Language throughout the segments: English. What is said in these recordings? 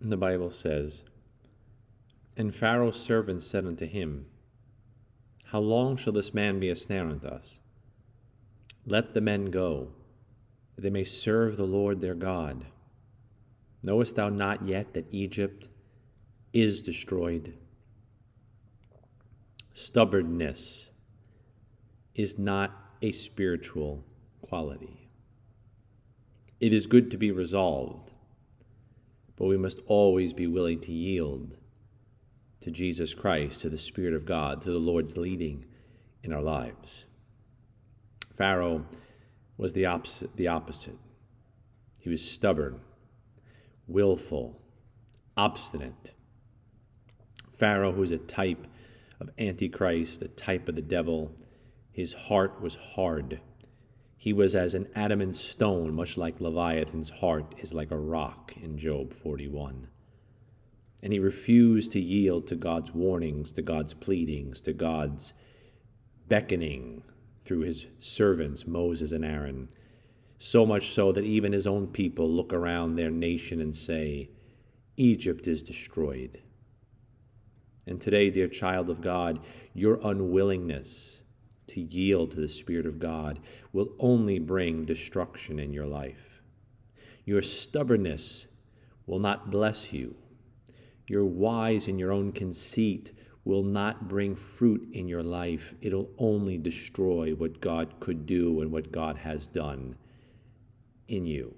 And the Bible says, "And Pharaoh's servants said unto him, How long shall this man be a snare unto us? Let the men go, that they may serve the Lord their God. Knowest thou not yet that Egypt is destroyed?" Stubbornness is not a spiritual quality. It is good to be resolved, but we must always be willing to yield to Jesus Christ, to the Spirit of God, to the Lord's leading in our lives. Pharaoh was the opposite. He was stubborn, willful, obstinate. Pharaoh, who is a type of Antichrist, a type of the devil, his heart was hard. He was as an adamant stone, much like Leviathan's heart is like a rock in Job 41. And he refused to yield to God's warnings, to God's pleadings, to God's beckoning through his servants, Moses and Aaron. So much so that even his own people look around their nation and say, Egypt is destroyed. And today, dear child of God, your unwillingness to yield to the Spirit of God will only bring destruction in your life. Your stubbornness will not bless you. Your wise in your own conceit will not bring fruit in your life. It'll only destroy what God could do and what God has done in you.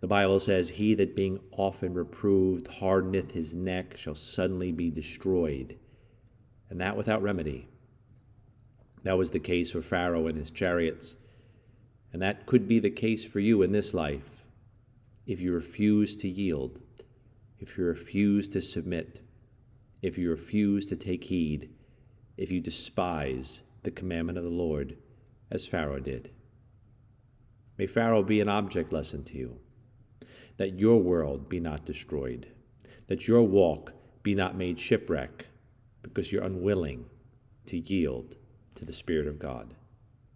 The Bible says, "He that being often reproved hardeneth his neck shall suddenly be destroyed," and that without remedy. That was the case for Pharaoh and his chariots, and that could be the case for you in this life if you refuse to yield, if you refuse to submit, if you refuse to take heed, if you despise the commandment of the Lord, as Pharaoh did. May Pharaoh be an object lesson to you, that your world be not destroyed, that your walk be not made shipwreck, because you're unwilling to yield to the Spirit of God.